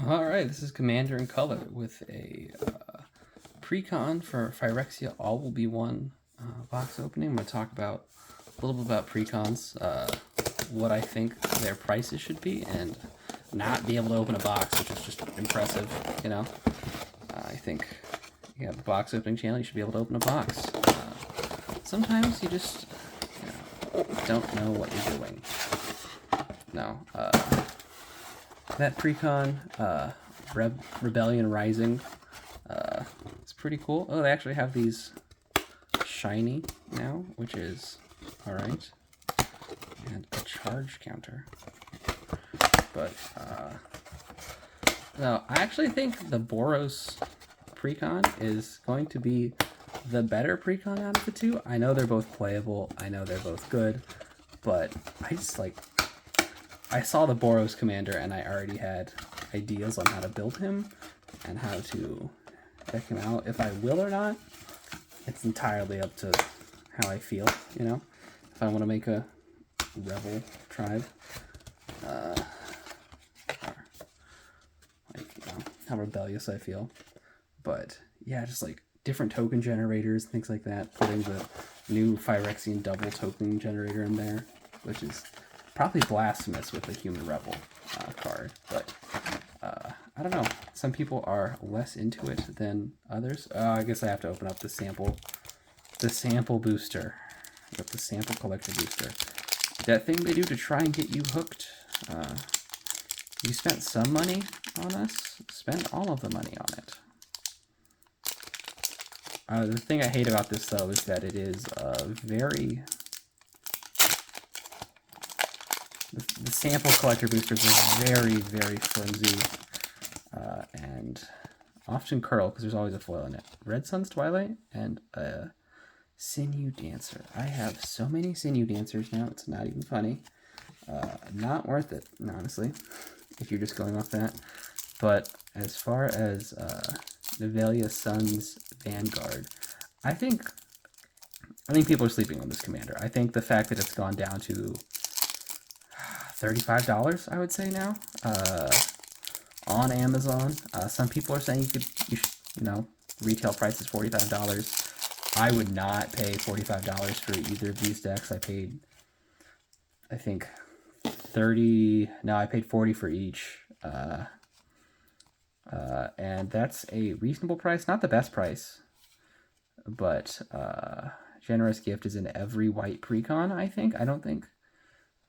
Alright, this is Commander in Color with a Precon for Phyrexia. All will be one box opening. I'm going to talk about a little bit about Precons, what I think their prices should be, and not be able to open a box, which is just impressive, you know. I think you have a box opening channel, you should be able to open a box. Sometimes you just don't know what you're doing. No. That Precon, Rebellion Rising, it's pretty cool. Oh, they actually have these shiny now, which is alright. And a charge counter. But, no, I actually think the Boros Precon is going to be the better Precon out of the two. I know they're both playable, I know they're both good, but I saw the Boros Commander and I already had ideas on how to build him and how to deck him out. If I will or not, it's entirely up to how I feel, you know? If I want to make a Rebel tribe, or, like, you know, how rebellious I feel. But, yeah, just like different token generators, things like that. Putting the new Phyrexian double token generator in there, which is probably blasphemous with the Human Rebel card, but I don't know. Some people are less into it than others. I guess I have to open up the sample booster. Got the sample collector booster. That thing they do to try and get you hooked. You spent some money on us. Spend all of the money on it. The thing I hate about this though is that it is very. The sample collector boosters are very, very flimsy and often curl because there's always a foil in it. Red Sun's Twilight and a Sinew Dancer. I have so many Sinew Dancers now, it's not even funny. Not worth it, honestly, if you're just going off that. But as far as Nevelia Sun's Vanguard, I think people are sleeping on this commander. I think the fact that it's gone down to $35, I would say now, on Amazon. Some people are saying you should, retail price is $45. I would not pay $45 for either of these decks. I paid, I think, I paid $40 for each. And that's a reasonable price, not the best price, but generous gift is in every white Precon, I think. I don't think.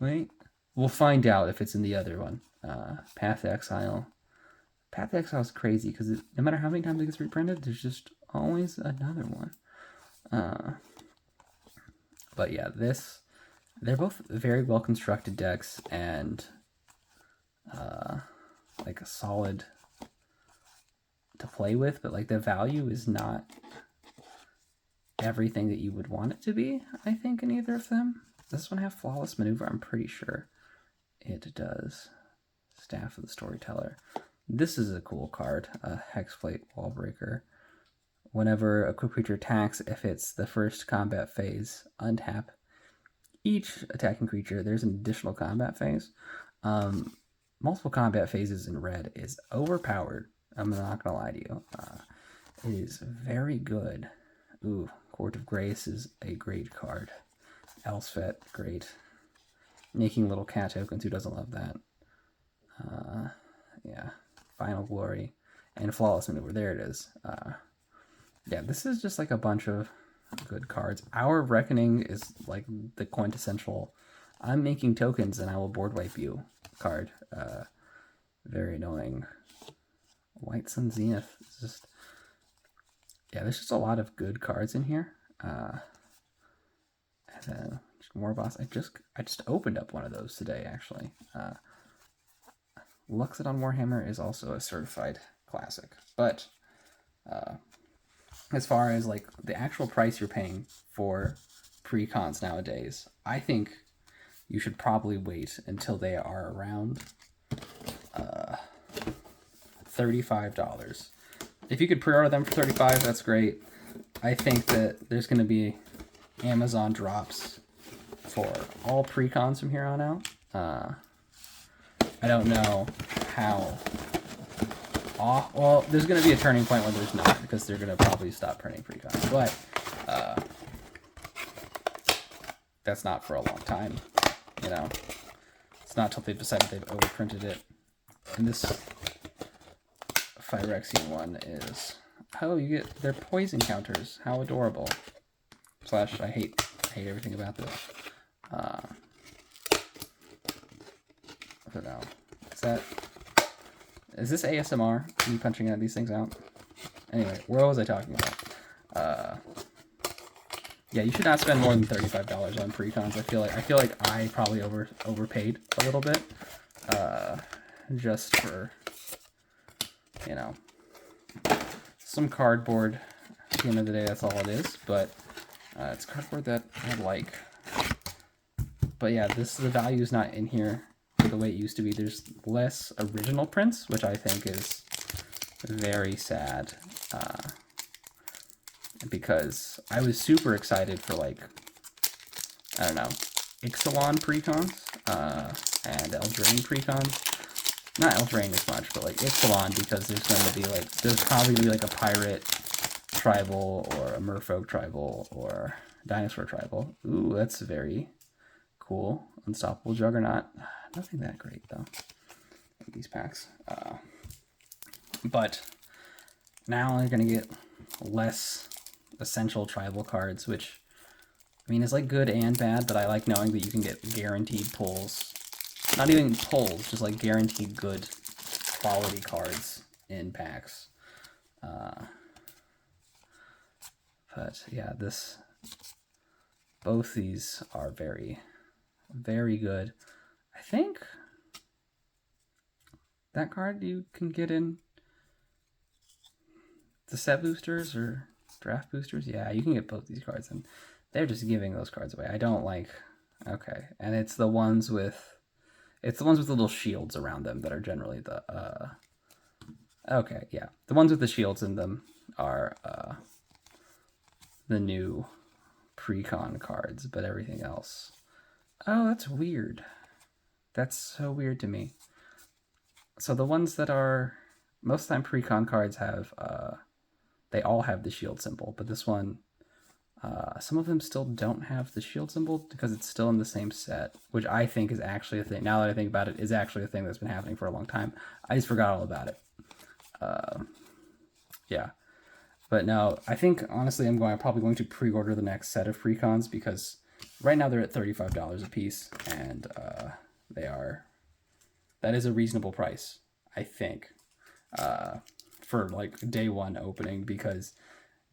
Wait. We'll find out if it's in the other one. Path to Exile. Path to Exile is crazy because no matter how many times it gets reprinted, there's just always another one. But yeah, they're both very well constructed decks and like a solid to play with, but like the value is not everything that you would want it to be, I think, in either of them. Does this one have Flawless Maneuver? I'm pretty sure it does. Staff of the Storyteller. This is a cool card, a Hexplate Wallbreaker. Whenever a quick creature attacks, if it's the first combat phase, untap each attacking creature. There's an additional combat phase. Multiple combat phases in red is overpowered. I'm not gonna lie to you. It is very good. Ooh, Court of Grace is a great card. Elsfet, great. Making little cat tokens, who doesn't love that? Yeah, Final Glory and Flawless Maneuver. There it is. Yeah, this is just like a bunch of good cards. Hour of Reckoning is like the quintessential I'm making tokens and I will board wipe you card. Very annoying. White Sun Zenith is just, yeah, there's just a lot of good cards in here. And then more boss. I just opened up one of those today, actually. Luxodon Warhammer is also a certified classic, but as far as like the actual price you're paying for Precons nowadays, I think you should probably wait until they are around $35. If you could pre-order them for $35, that's great. I think that there's going to be Amazon drops for all Precons from here on out. I don't know how off. Well, there's going to be a turning point when there's not, because they're going to probably stop printing Precons. But that's not for a long time, you know. It's not until they've decided they've overprinted it. And this Phyrexian one is, oh, you get their poison counters. How adorable. Slash, I hate everything about this. I don't know. Is this ASMR? Me punching out these things out? Anyway, what was I talking about? Yeah, you should not spend more than $35 on Precons. I feel like I probably overpaid a little bit, just for, you know, some cardboard. At the end of the day, that's all it is. But it's cardboard that I like. But yeah, the value is not in here the way it used to be. There's less original prints, which I think is very sad. Because I was super excited for, like, I don't know, Ixalan Precons, and Eldraine Precons. Not Eldraine as much, but like Ixalan, because there's probably gonna be like a pirate tribal or a merfolk tribal or dinosaur tribal. Ooh, that's very cool. Unstoppable Juggernaut. Nothing that great though in these packs. But now you're gonna get less essential tribal cards, which, I mean, is like good and bad, but I like knowing that you can get guaranteed pulls. Not even pulls, just like guaranteed good quality cards in packs. But yeah, both these are very, very good. I think that card you can get in the set boosters or draft boosters. Yeah, you can get both these cards, and they're just giving those cards away. I don't like. Okay, and it's the ones with the little shields around them that are generally the okay, yeah, the ones with the shields in them are the new Precon cards, but everything else, oh, that's weird. That's so weird to me. So the ones that are, most of the time Precon cards have they all have the shield symbol, but this one, some of them still don't have the shield symbol because it's still in the same set, which I think is actually a thing. Now that I think about it, is actually a thing that's been happening for a long time. I just forgot all about it. Yeah, but no, I think honestly I'm probably going to pre-order the next set of Precons, because right now they're at $35 a piece, and that is a reasonable price, I think, for like day one opening, because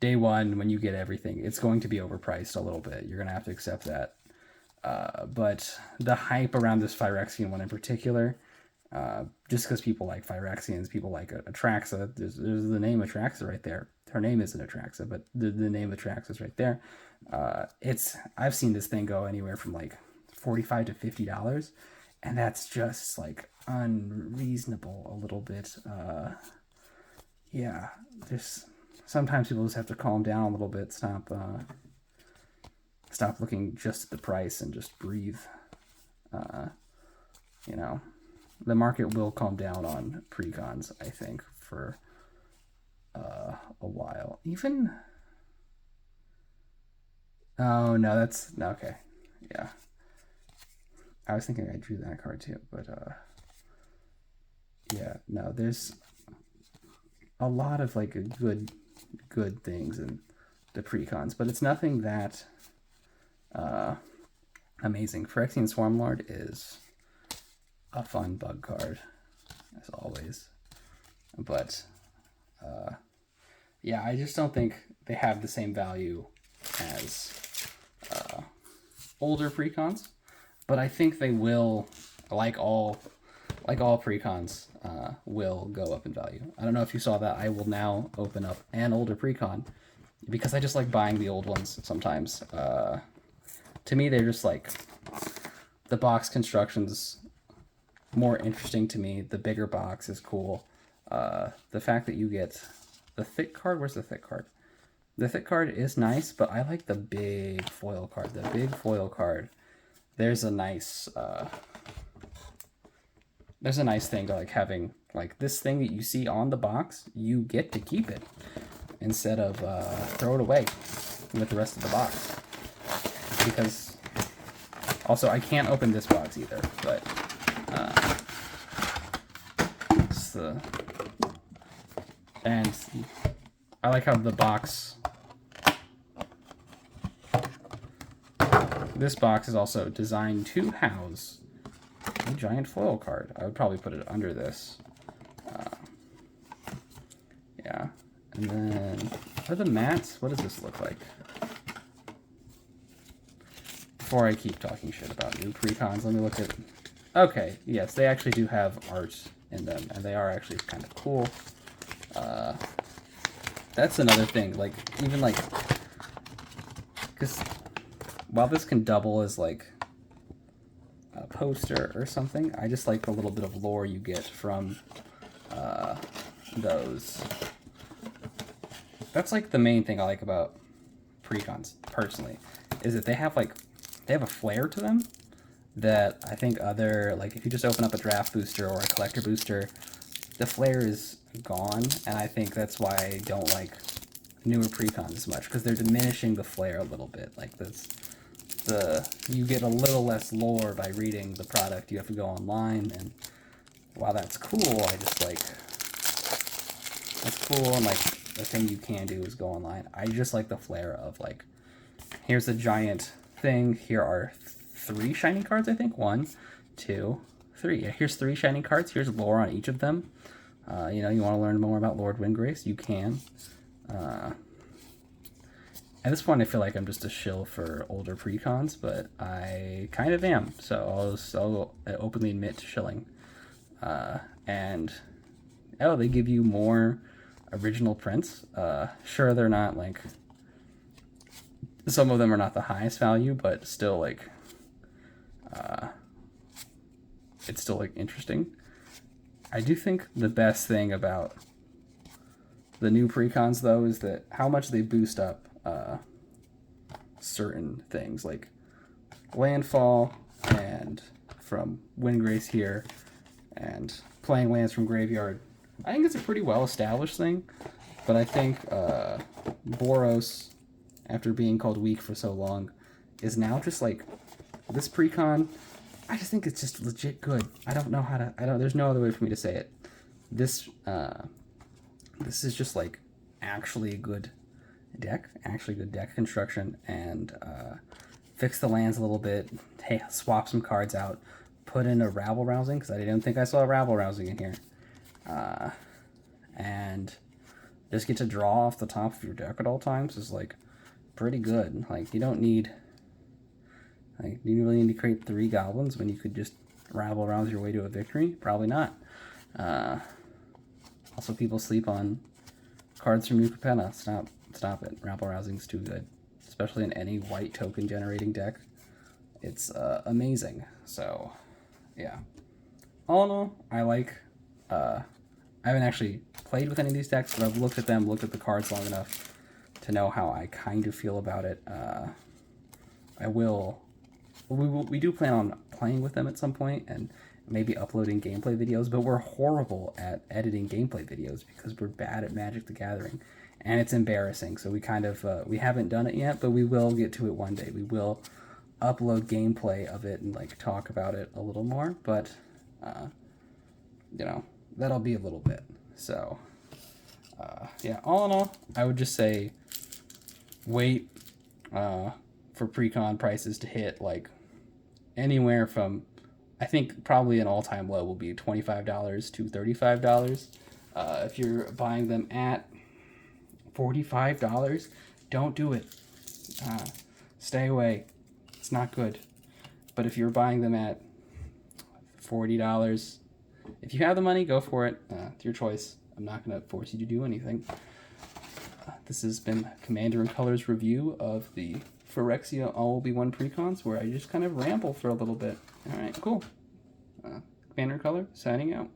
day one, when you get everything, it's going to be overpriced a little bit. You're going to have to accept that. But the hype around this Phyrexian one in particular, just because people like Phyrexians, people like Atraxa, there's the name Atraxa right there. Her name isn't Atraxa, but the name Atraxa is right there. I've seen this thing go anywhere from like $45 to $50, and that's just like unreasonable a little bit. Yeah, sometimes people just have to calm down a little bit, stop looking just at the price and just breathe. You know, the market will calm down on Precons, I think, for a while. Even, oh no, that's okay. Yeah, I was thinking I drew that card too, but yeah, no, there's a lot of like good things in the Precons, but it's nothing that amazing. Phyrexian Swarmlord is a fun bug card, as always, but yeah, I just don't think they have the same value as older Precons, but I think they will, like all Precons, will go up in value. I don't know if you saw that. I will now open up an older Precon, because I just like buying the old ones sometimes. To me, they're just like, the box construction's more interesting to me. The bigger box is cool. The fact that you get the thick card, where's the thick card? The thick card is nice, but I like the big foil card. The big foil card, there's a nice there's a nice thing to like having like this thing that you see on the box, you get to keep it instead of throw it away with the rest of the box. Because also I can't open this box either, but it's the, and I like how the box, this box is also designed to house a giant foil card. I would probably put it under this. Yeah. And then, are the mats? What does this look like? Before I keep talking shit about new Precons, let me look at... Okay, yes, they actually do have art in them, and they are actually kind of cool. That's another thing, like, even like... Because while this can double as like a poster or something, I just like the little bit of lore you get from those. That's like the main thing I like about Precons, personally, is that they have a flair to them that I think other, like if you just open up a draft booster or a collector booster, the flair is gone, and I think that's why I don't like newer Precons as much, because they're diminishing the flair a little bit. Like this, you get a little less lore by reading the product. You have to go online, and while that's cool, I just like, that's cool, and like the thing you can do is go online. I just like the flair of like, here's a giant thing, here are 3 shiny cards, I think. 1, 2, 3. Yeah, here's 3 shiny cards. Here's lore on each of them. You know, you want to learn more about Lord Windgrace, you can. At this point, I feel like I'm just a shill for older Precons, but I kind of am. So I'll openly admit to shilling. And oh, they give you more original prints. Sure, they're not like, some of them are not the highest value, but still like, it's still like interesting. I do think the best thing about the new Precons though is that how much they boost up certain things like landfall and from Windgrace here and playing lands from graveyard. I think it's a pretty well established thing, but I think Boros, after being called weak for so long, is now just like this Precon. I just think it's just legit good. I don't know how to, there's no other way for me to say it. This is just like actually a good deck, construction, and fix the lands a little bit, hey, swap some cards out, put in a Rabble Rousing, because I didn't think I saw a Rabble Rousing in here, and just get to draw off the top of your deck at all times is like pretty good. Like, you don't need, like, do you really need to create 3 goblins when you could just Rabble Rouse your way to a victory? Probably not. Also, people sleep on cards from New Capenna. Stop it. Rabble Rousing's too good, especially in any white token generating deck. It's amazing. So, yeah. All in all, I like. I haven't actually played with any of these decks, but I've looked at them, looked at the cards long enough to know how I kind of feel about it. We do plan on playing with them at some point and maybe uploading gameplay videos, but we're horrible at editing gameplay videos because we're bad at Magic the Gathering, and it's embarrassing. So we kind of, we haven't done it yet, but we will get to it one day. We will upload gameplay of it and like talk about it a little more, but you know, that'll be a little bit. So yeah, all in all, I would just say wait for Precon prices to hit like anywhere from, I think probably an all-time low will be $25 to $35. If you're buying them at $45, don't do it. Stay away. It's not good. But if you're buying them at $40, if you have the money, go for it. It's your choice. I'm not going to force you to do anything. This has been Commander in Color's review of the Phyrexia All-Will-Be-One Precons, where I just kind of ramble for a little bit. Alright, cool. Commander in Color, signing out.